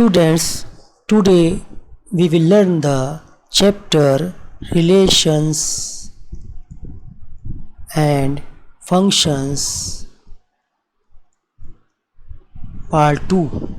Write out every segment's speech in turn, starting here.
Students, today we will learn the chapter Relations and Functions Part 2.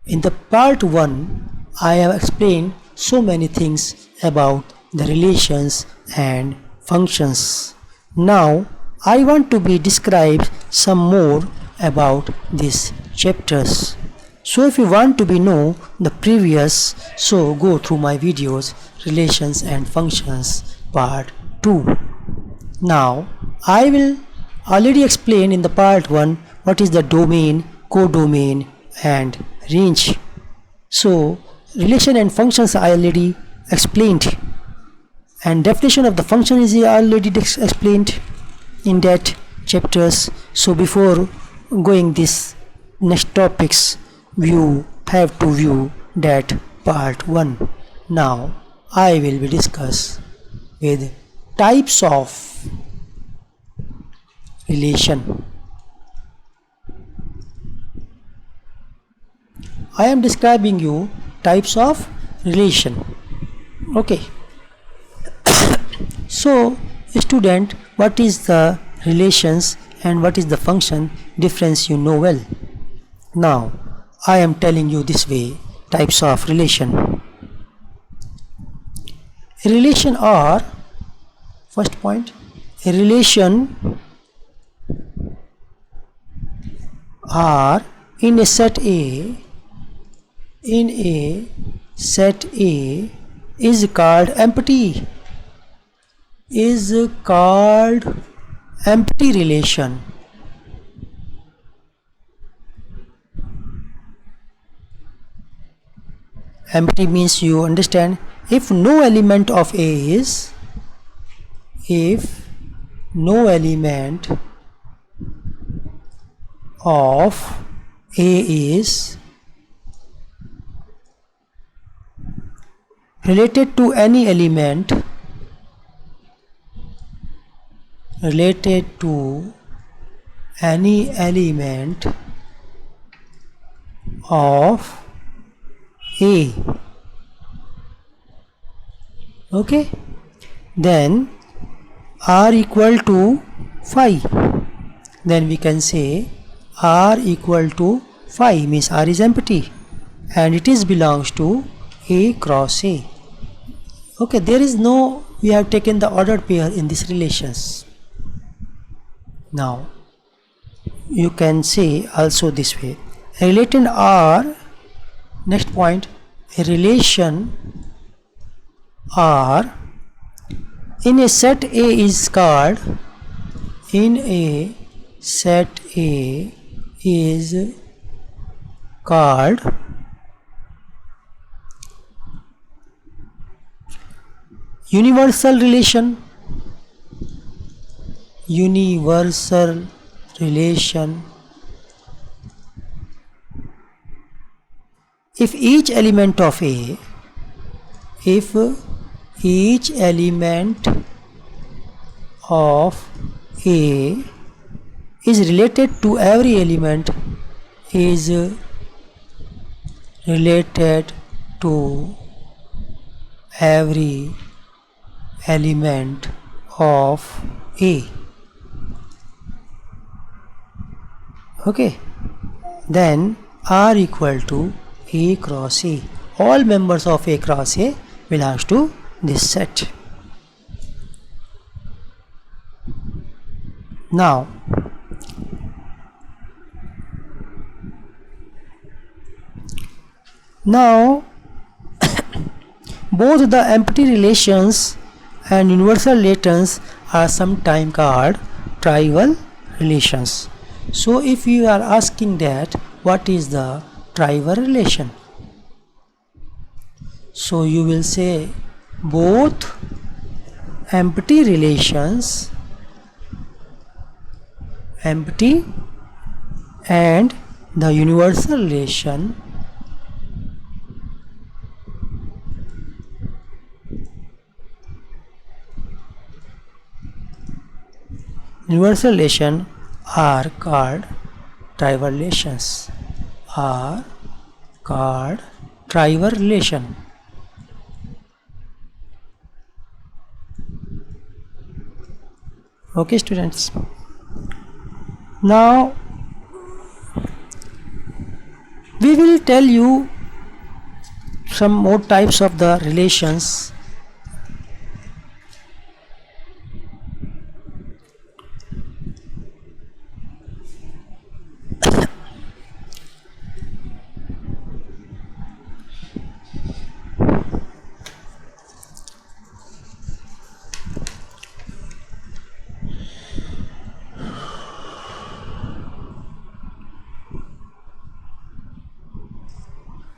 In the Part 1, I have explained so many things about the relations and functions. Now, I want to describe some more about these chapters. So if you want to know the previous, so go through my videos Relations and Functions Part 2. Now I will already explain in the Part 1 what is the domain, codomain and range. So relation and functions I already explained, and definition of the function is already explained in that chapters. So before going this next topics, you have to view that Part 1. Now I will be discuss with types of relation. I am describing you types of relation. Okay. So student, what is the relations and what is the function difference you know well. Now I am telling you this way, types of relation. A relation are, first point, a relation are in a set A, is called empty, relation. Empty means, you understand, if no element of A is, if no element of A is related to any element of A. Okay, then R equal to phi. Then we can say R equal to phi means R is empty and it is belongs to A cross A. Okay, there is no, we have taken the ordered pair in these relations. Now you can say also this way, a relation R, next point, a relation R in a set A is called, in a set A is called universal relation. Universal relation. If each element of A, if each element of A is related to every element, is related to every element of A. Okay, then R equal to A cross A. All members of A cross A belongs to this set. Now both the empty relations and universal relations are sometimes called trivial relations. So if you are asking that what is the trivial relation, so you will say both empty relations, empty, and the universal relation are called trivial relations. are called trivial relation. Okay, students. Now we will tell you some more types of the relations.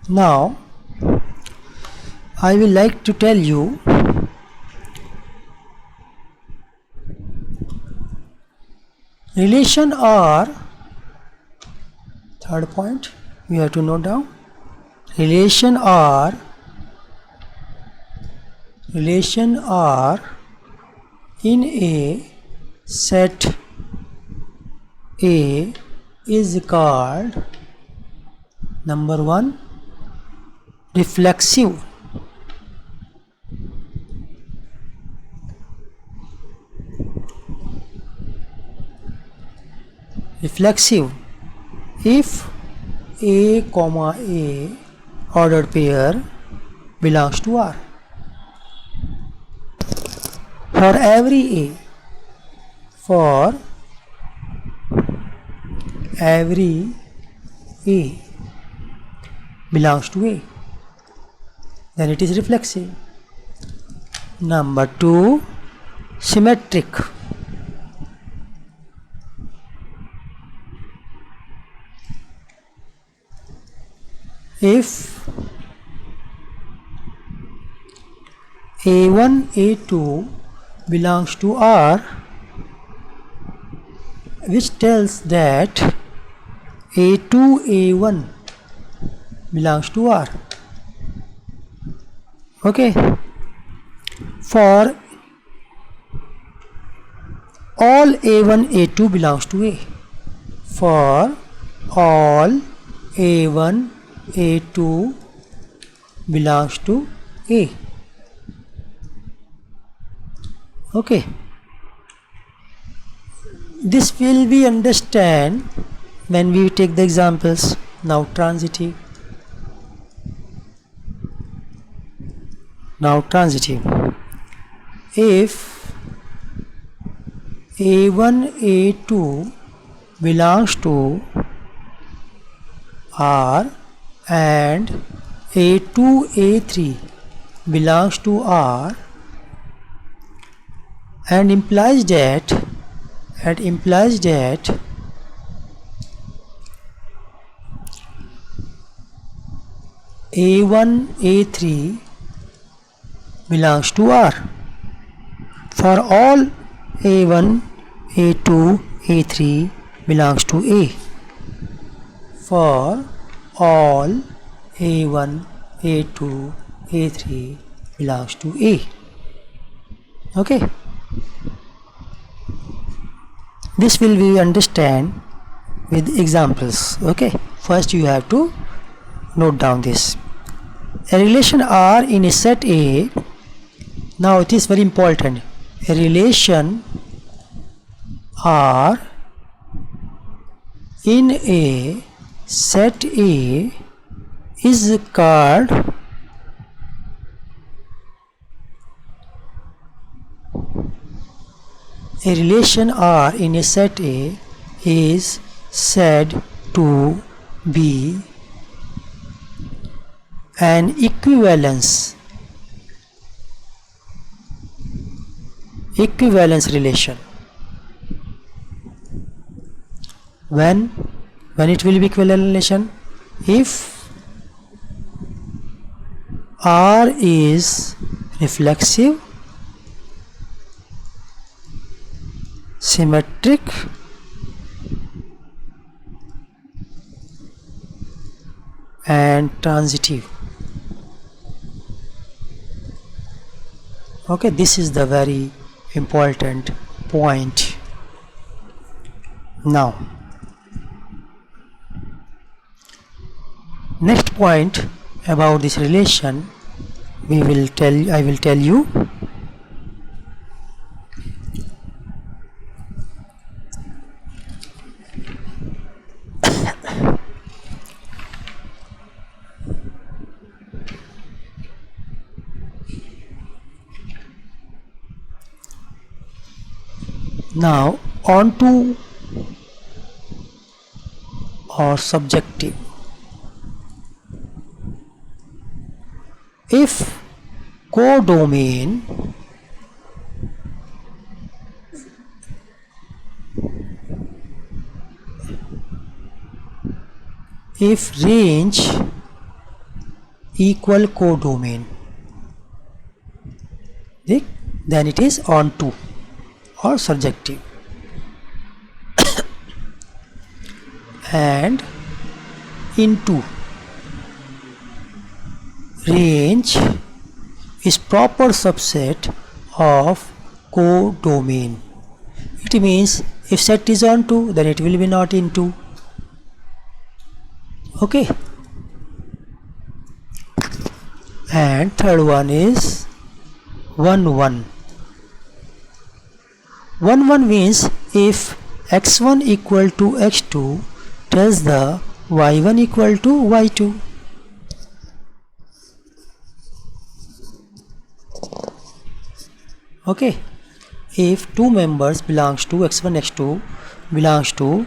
Now I will like to tell you relation are, third point you have to note down, relation are in a set A is called number 1 reflexive. Reflexive if A comma A ordered pair belongs to R. For every A belongs to A, then it is reflexive. Number 2 symmetric. If A1 A2 belongs to R, which tells that A2 A1 belongs to R. Okay. For all A1 A2 belongs to A. For all A1 A2 belongs to A. Okay. This will be understand when we take the examples. Now transitive. If A1 A2 belongs to R and A2 A3 belongs to R, and implies that A1 A3 belongs to R. For all A1 A2 A3 belongs to A. For all A1 A2 A3 belongs to A. Okay. This will we understand with examples. Okay. First you have to note down this. A relation R in a set A. Now it is very important. A relation R in a set A is called a relation R in a set A is said to be an equivalence relation. When it will be equivalent relation? If R is reflexive, symmetric, and transitive. Okay, this is the very important point. Now Next point about this relation I will tell you. Now on to or subjective. If codomain if range equal codomain, then it is onto or subjective. And into range is proper subset of codomain. It means if set is onto, then it will be not into. Okay. And third one is 1 1. 1 1 means if x1 equal to x2 tells the y1 equal to y2. Okay, if two members belongs to x1 x2 belongs to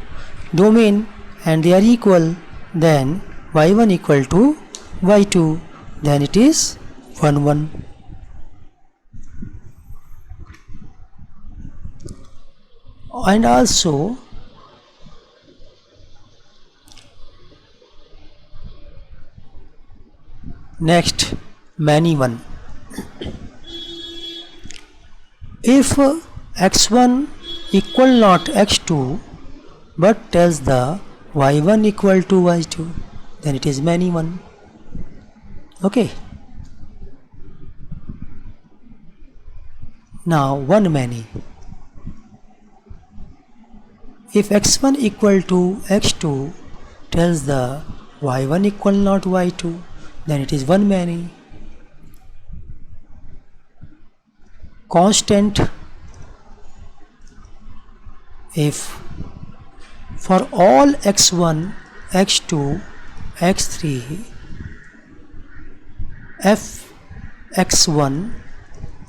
domain and they are equal, then y1 equal to y2, then it is 1 1. And also next, many one. If x1 equal not x2 but tells the y1 equal to y2, then it is many one. Okay. Now one many. If x1 equal to x2 tells the y1 equal not y2, then it is one many. Constant. If for all x1, x2, x3, fx1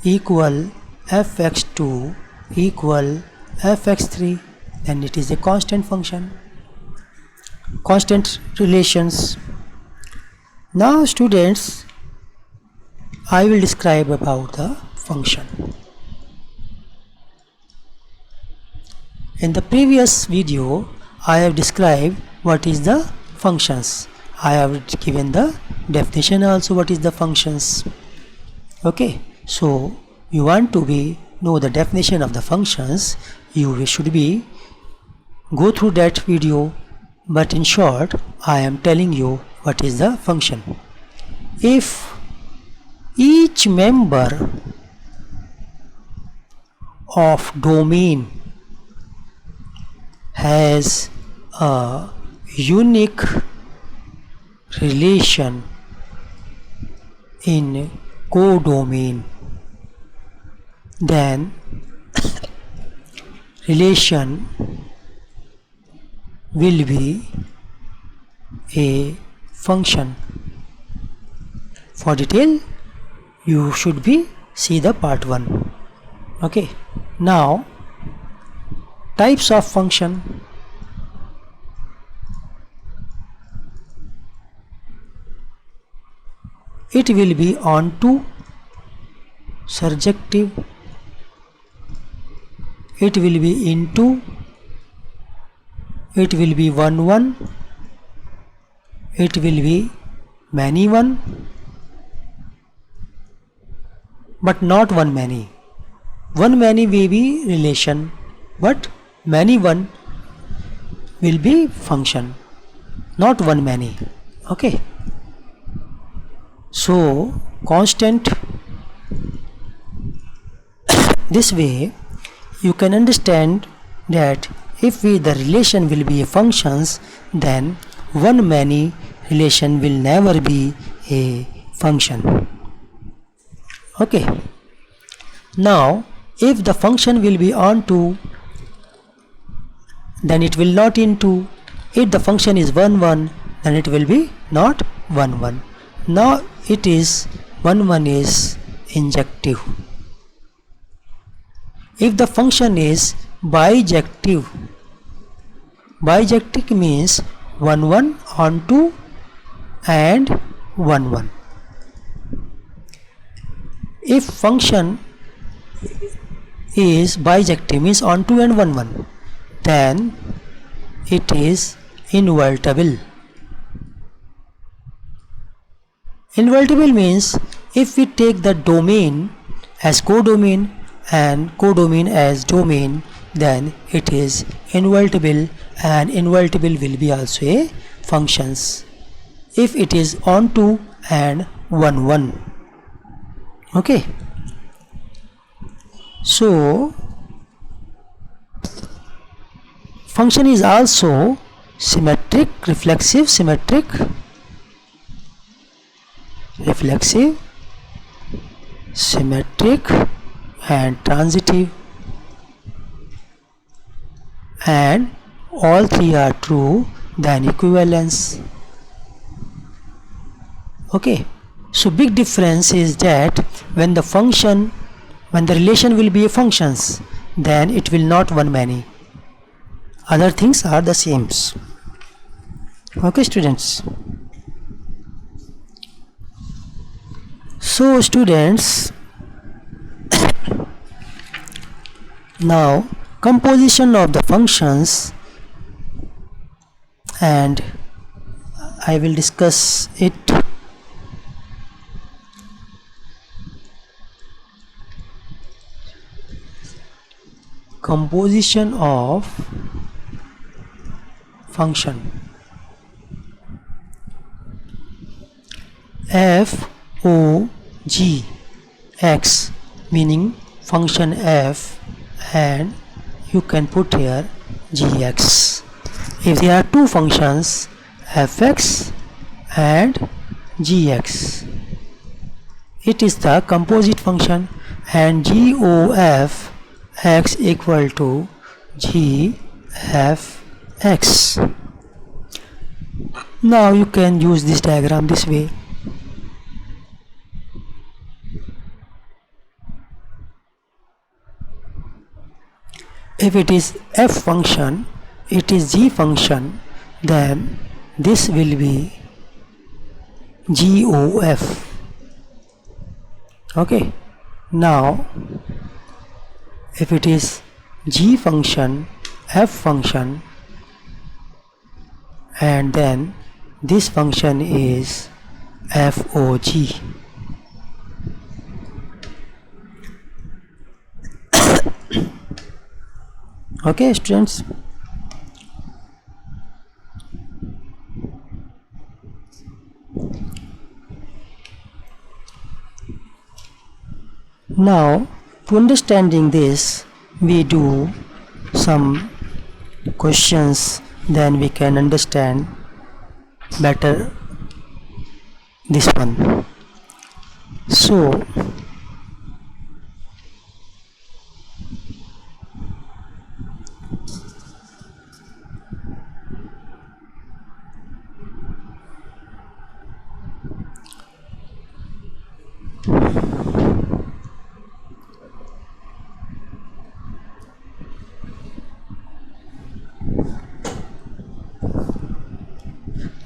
equal fx2 equal fx3, then it is a constant function. Constant relations. Now students, I will describe about the function. In the previous video, I have described what is the functions. I have given the definition also what is the functions. Okay, so you want to know the definition of the functions, you should go through that video, but in short I am telling you what is the function. If each member of domain has a unique relation in codomain, then relation will be a function. For detail you should see the part 1. Okay, now types of function. It will be onto, surjective, it will be into, it will be 1 1, it will be many one, but not one many. One many will be relation, but many one will be function, not one many. Okay, so constant. This way you can understand that if the relation will be functions, then one many relation will never be a function. Okay. Now, if the function will be onto, then it will not into. If the function is 1 1, then it will be not 1 1. Now it is 1 1 is injective. If the function is bijective, bijective means 1 1 onto and 1 1. If function is bijective means onto and 1 1, then it is invertible. Invertible means if we take the domain as codomain and codomain as domain, then it is invertible, and invertible will be also a functions if it is onto and 1 1. Okay. So function is also symmetric, reflexive, symmetric, reflexive, symmetric and transitive, and all three are true, then equivalence. Okay. So big difference is that when the relation will be a functions, then it will not one many. Other things are the same. Okay, students. So students, now composition of the functions, and I will discuss it. Composition of function. F O G X meaning function f, and you can put here gx. If there are two functions fx and gx, it is the composite function, and gof x equal to g f x. Now you can use this diagram this way. If it is f function, it is g function, then this will be gof. Okay. Now if it is g function, f function, and then this function is fog. Okay, students. Now, to understanding this, we do some questions, then we can understand better this one. So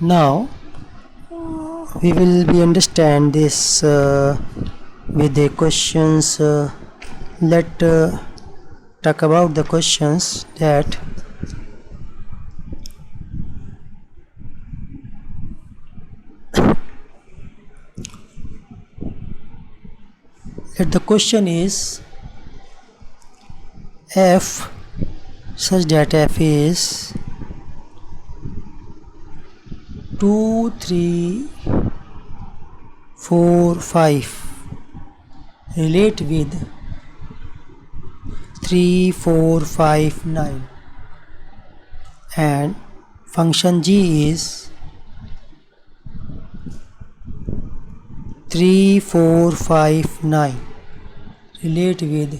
now we will be understand this with the questions. Let talk about the questions that the question is f such that f is 2 3 4 5 relate with 3 4 5 9, and function g is 3, 4, 5, 9. Relate with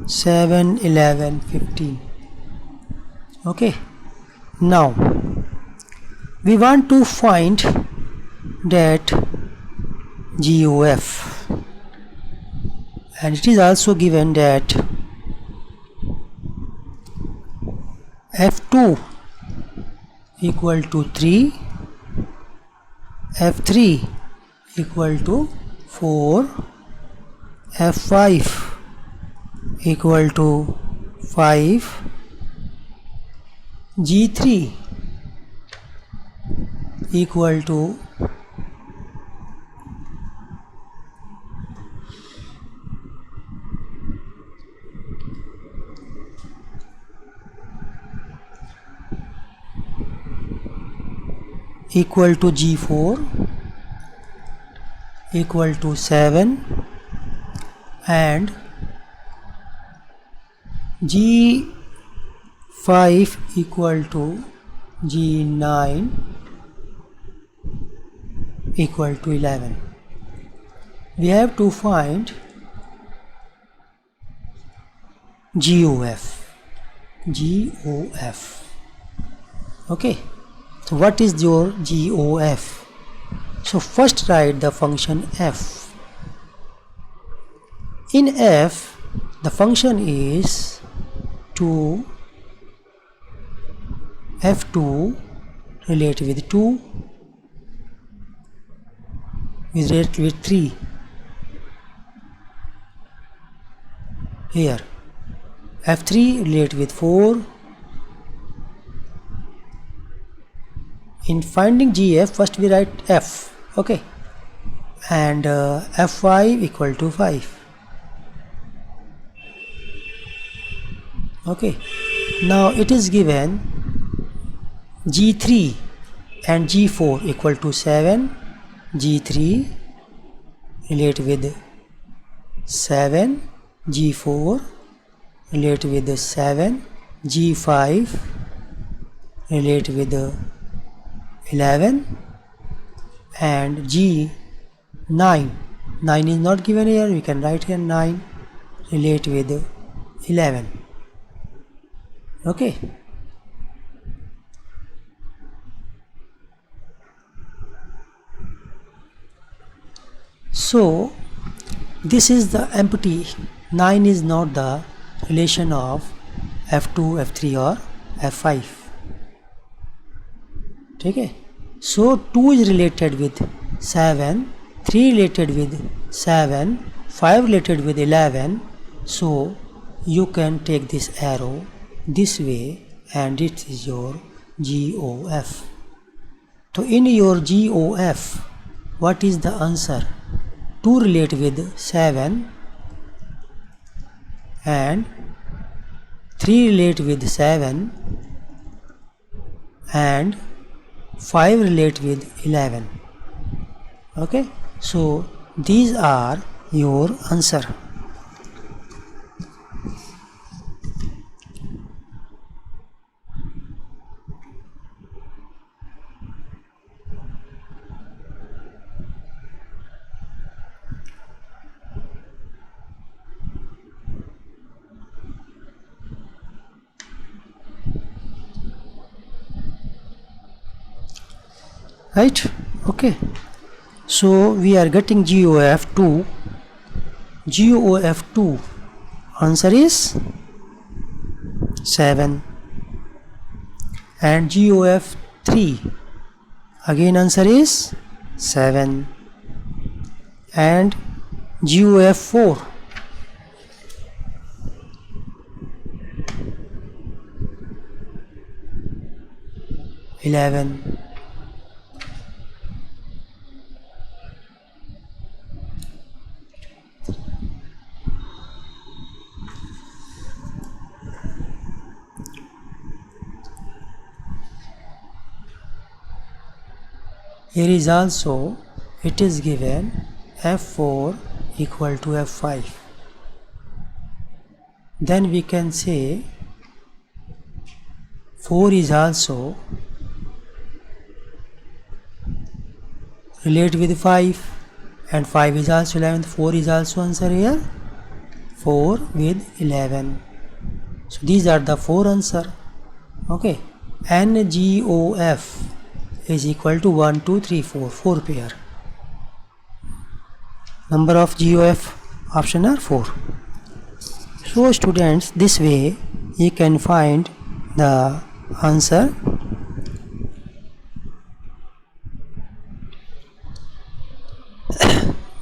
7, 11, 15. Okay. Now we want to find that GOF, and it is also given that F2 equal to 3, F3 equal to 4, F5 equal to 5, G3 equal to G4 equal to 7, and G5 equal to G9 equal to 11. We have to find GOF. Okay, so what is your GOF? So first write the function f. In f, the function is to f2 relate with 2 relate with 3. Here f3 relate with 4. In finding GF, first we write f, okay, and f5 equal to 5. Okay, now it is given G3 and G4 equal to 7. G3 relate with 7, G4 relate with 7, G5 relate with 11, and G9, 9 is not given here, we can write here 9 relate with 11. Okay, so this is the empty. 9 is not the relation of f2, f3 or f5. Okay, so 2 is related with 7, 3 related with 7, 5 related with 11. So you can take this arrow this way, and it is your GOF. So in your GOF, what is the answer? 2 relate with 7 and 3 relate with 7 and 5 relate with 11. Okay, so these are your answer. Right? Okay, so we are getting GOF2. GOF2 answer is 7, and GOF3 again answer is 7, and GOF4 11. Here is also, it is given f4 equal to f5. Then we can say 4 is also relate with 5 and 5 is also 11. 4 is also answer here. 4 with 11. So these are the 4 answer. Okay. NGOF is equal to 1, 2, 3, 4. 4 pair. Number of GOF option are 4. So students, this way you can find the answer.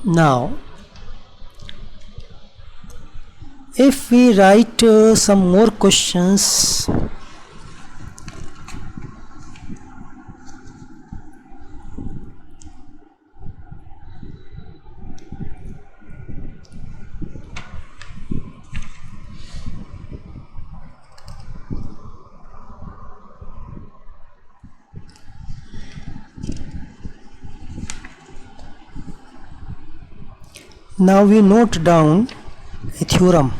Now if we write some more questions, now we note down a theorem.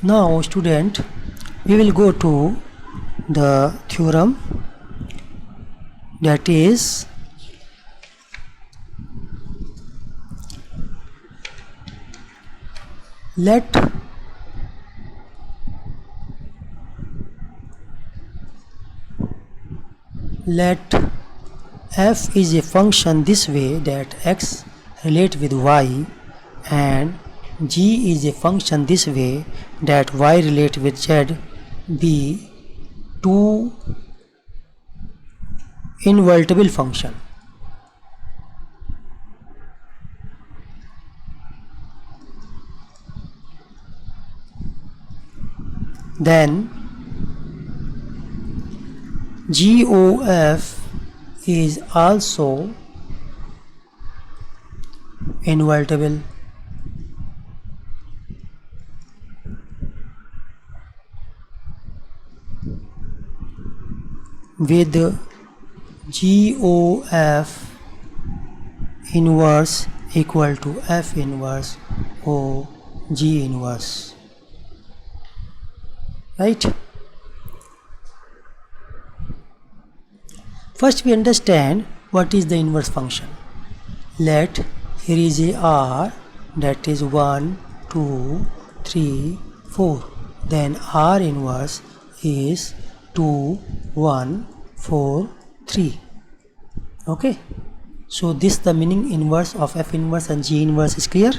Now student, we will go to the theorem, that is let f is a function this way that x relate with y, and g is a function this way that y relate with z, be two invertible function. Then GOF is also invertible. With GOF inverse equal to F inverse or G inverse, right? First we understand what is the inverse function. Let here is a R, that is 1, 2, 3, 4. Then R inverse is 2, 1, 4, 3. Okay. So this the meaning inverse of F inverse and G inverse is clear.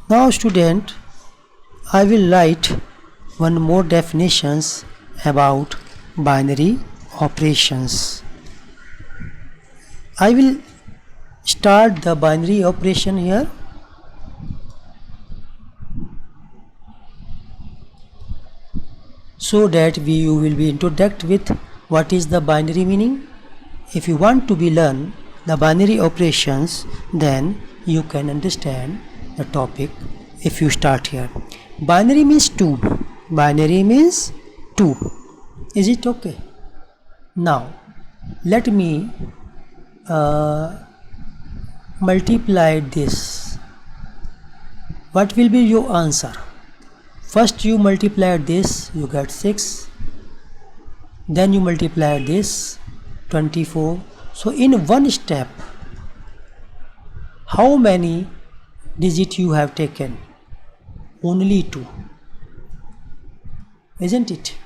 Now student, I will write one more definitions about binary operations. I will start the binary operation here. So that you will be introduced with what is the binary meaning. If you want to be learn the binary operations, then you can understand the topic if you start here. Binary means 2. Binary means 2. Is it okay? Now let me multiply this. What will be your answer? First you multiply this, you get 6. Then you multiply this, 24. So in one step, how many digits you have taken? Only 2. Isn't it?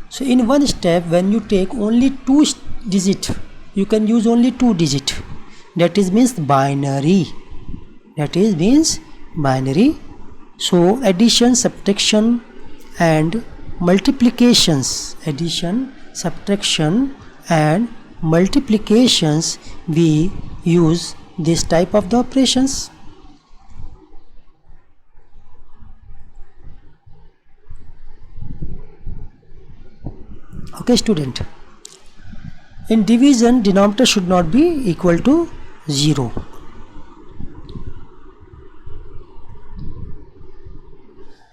So in one step, when you take only 2 digits, you can use only 2 digits. That is means binary. That is means binary. So addition, subtraction and multiplications, addition, subtraction and multiplications, we use this type of the operations. Okay student. In division, denominator should not be equal to 0.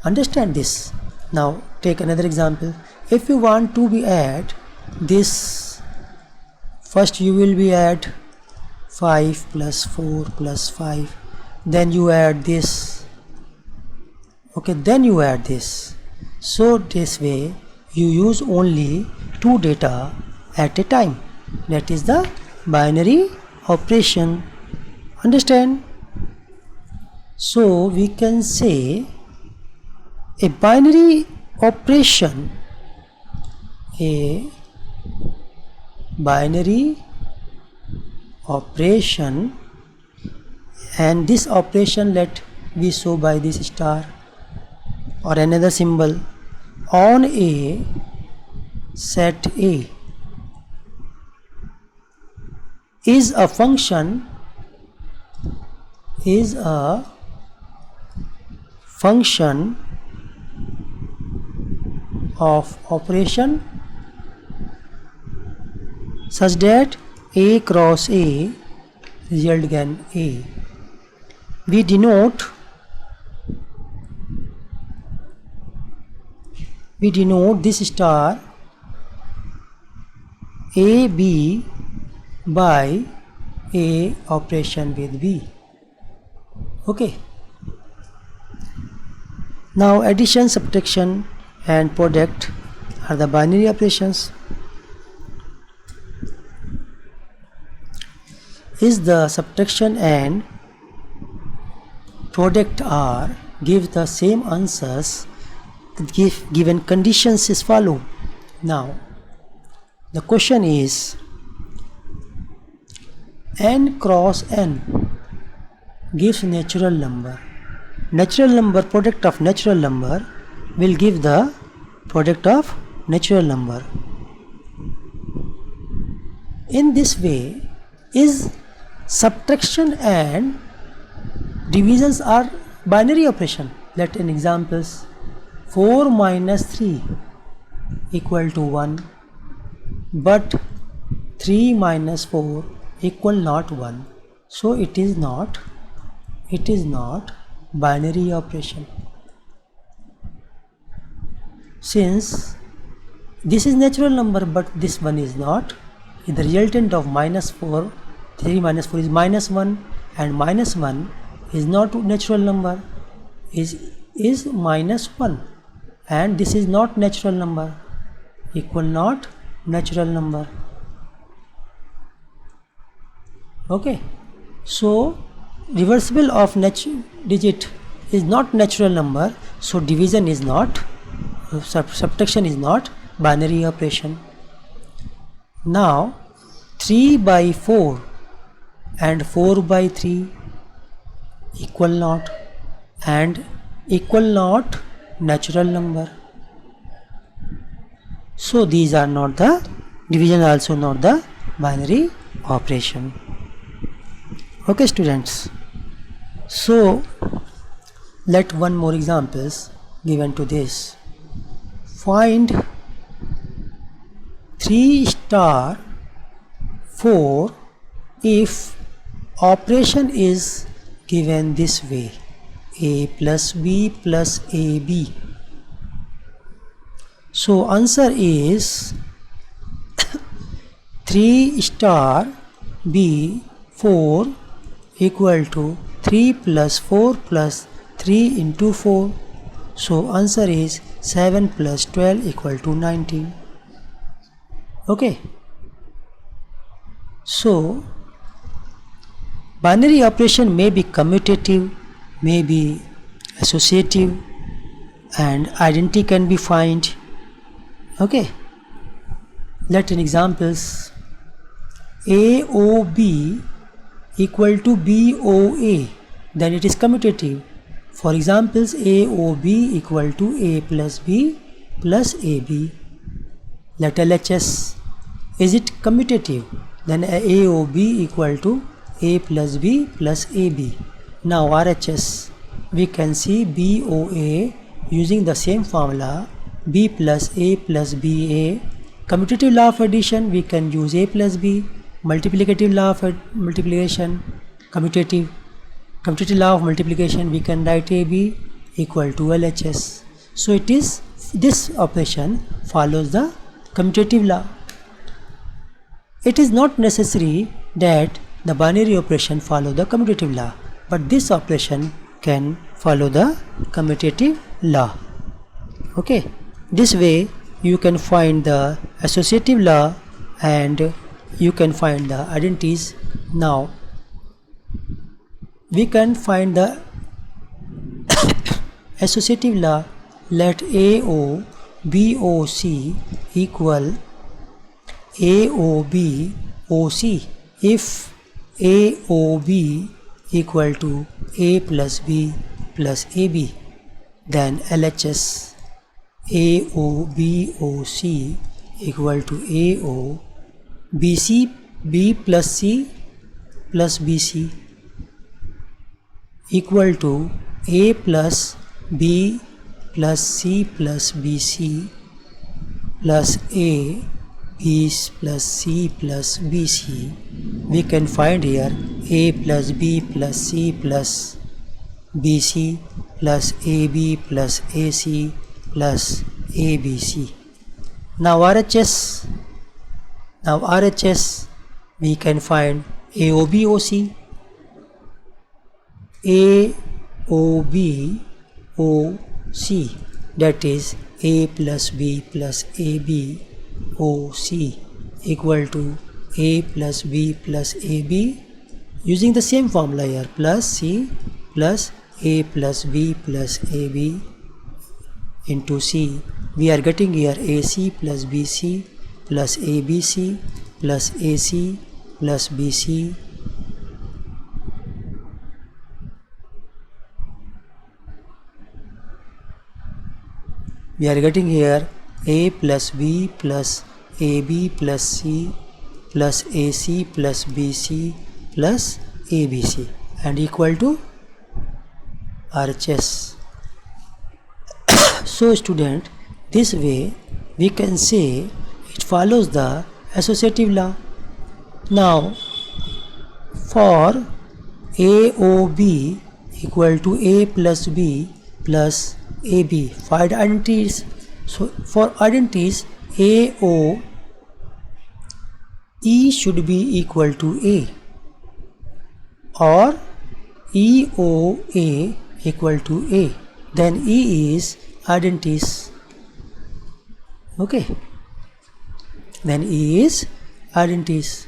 Understand this. Now take another example. If you want to be add this, first you will be add 5 plus 4 plus 5, then you add this, okay, then you add this. So this way you use only two data at a time. That is the binary operation. Understand? So we can say a binary operation, and this operation let we show by this star or another symbol on a set A is a function of operation such that A cross A result again A. We denote this star AB by A operation with B. Okay. Now addition, subtraction and product are the binary operations. Is the subtraction and product are give the same answers, given conditions is follow. Now the question is n cross n gives natural number. Natural number, product of natural number will give the product of natural number. In this way, is subtraction and divisions are binary operation. Let in examples, 4 minus 3 equal to 1, but 3 minus 4 equal not 1. So it is not binary operation. Since this is natural number but this one is not, the resultant of minus 4, 3 minus 4 is minus 1, and minus 1 is not natural number, is minus 1, and this is not natural number, equal not natural number. Okay, so reversible of digit is not natural number, so division is not, subtraction is not binary operation. Now 3 by 4 and 4 by 3 equal not, and equal not natural number. So these are not the division, also not the binary operation. Okay students, so let one more examples given to this. Find 3 star 4 if operation is given this way, A plus B plus AB. So answer is 3 star B 4 equal to 3 plus 4 plus 3 into 4. So answer is 7 plus 12 equal to 19. Okay. So binary operation may be commutative, may be associative, and identity can be found. Okay. Let in examples, AOB equal to BOA, then it is commutative. For examples, AOB equal to A plus B plus AB. Let LHS, is it commutative? Then AOB equal to A plus B plus AB. Now RHS, we can see BOA using the same formula, B plus A plus BA Commutative law of addition, we can use a plus b. Multiplicative law of multiplication, commutative law of multiplication, we can write ab equal to LHS. So it is, this operation follows the commutative law. It is not necessary that the binary operation follow the commutative law, but this operation can follow the commutative law. Okay, this way you can find the associative law and you can find the identities. Now we can find the associative law. Let AO BOC equal AOB OC. If AOB equal to A plus B plus AB, then LHS AOBOC equal to AO BC B plus C plus BC equal to A plus B plus C plus BC plus A B plus C plus BC. We can find here A plus B plus C plus BC plus AB plus AC plus ABC. Now RHS we can find AOBOC. AOBOC, that is A plus B plus AB OC equal to A plus B plus AB, using the same formula here, plus C plus A plus B plus AB into C. We are getting here AC plus BC plus ABC plus AC plus BC we are getting here A plus B plus AB plus C plus AC plus BC plus ABC and equal to RHS. So student, this way we can say it follows the associative law. Now for AOB equal to A plus B plus AB, find identities. So for identities, AO E should be equal to A or EOA equal to A, then E is identities. Okay, then E is identities.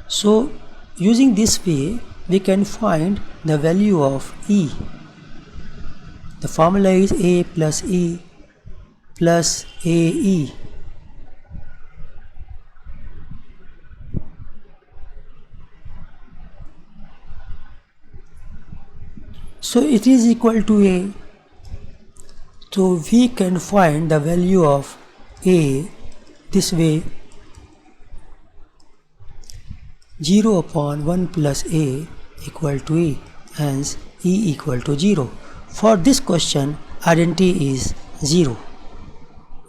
So using this way we can find the value of E. The formula is A plus E plus AE. So it is equal to A. So we can find the value of A this way: 0 upon 1 plus A equal to E, hence E equal to 0. For this question, identity is 0.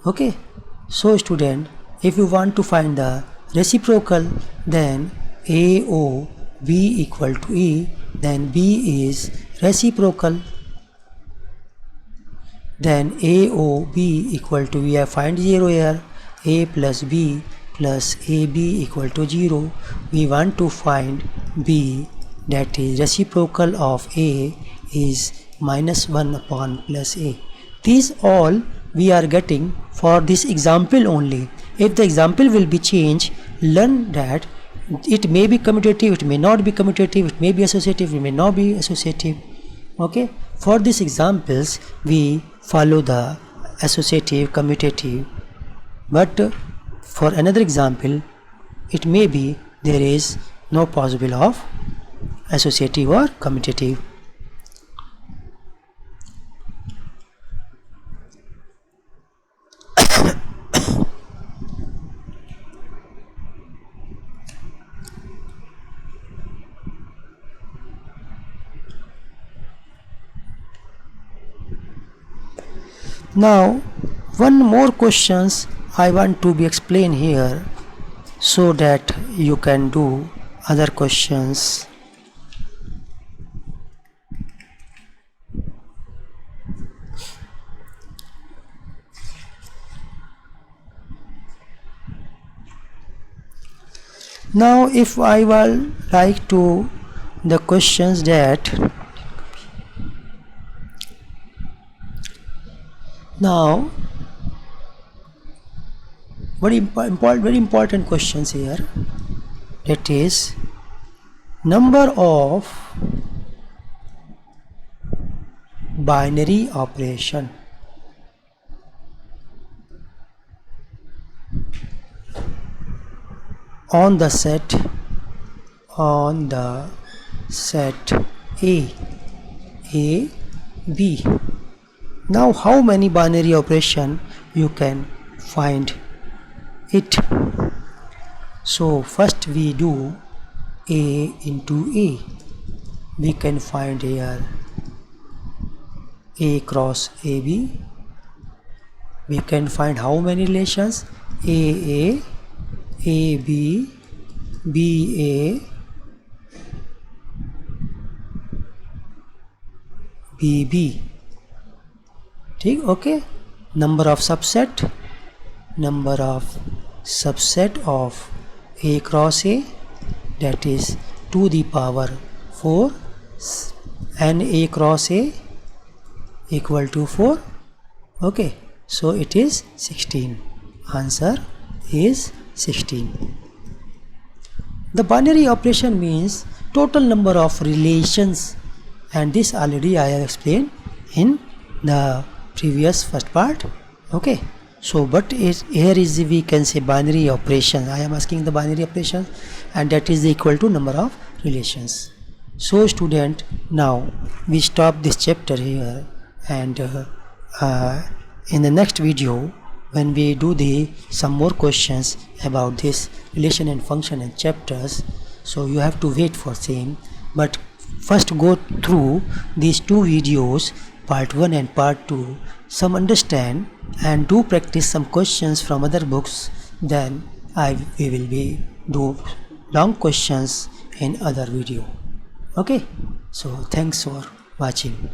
Okay, so student, if you want to find the reciprocal, then AO B equal to E, then B is reciprocal. Then AOB equal to, we have find 0 here, A plus B plus AB equal to 0. We want to find B, that is reciprocal of A is minus 1 upon plus A. These all we are getting for this example only. If the example will be changed, learn that it may be commutative, it may not be commutative, it may be associative, it may not be associative. Okay, for these examples we follow the associative, commutative, but for another example it may be there is no possible of associative or commutative. Now one more questions I want to be explained here so that you can do other questions. Now if I will like to the questions that now very important questions here, that is number of binary operation on the set A B. Now how many binary operation you can find it? So first we do A into A. We can find here A cross AB. We can find how many relations? AA, AB, BA, BB. ठीक, okay. Number of subset of A cross A, that is 2 the power 4, and A cross A equal to 4. Okay, so it is 16. Answer is 16. The binary operation means total number of relations, and this already I have explained in the previous first part. Okay, so but here is we can say binary operation. I am asking the binary operation, and that is equal to number of relations. So student, now we stop this chapter here, and in the next video when we do some more questions about this relation and function and chapters, so you have to wait for same. But first go through these two videos, part 1 and part 2, some understand and do practice some questions from other books. Then we will be do long questions in other video. Okay, so thanks for watching.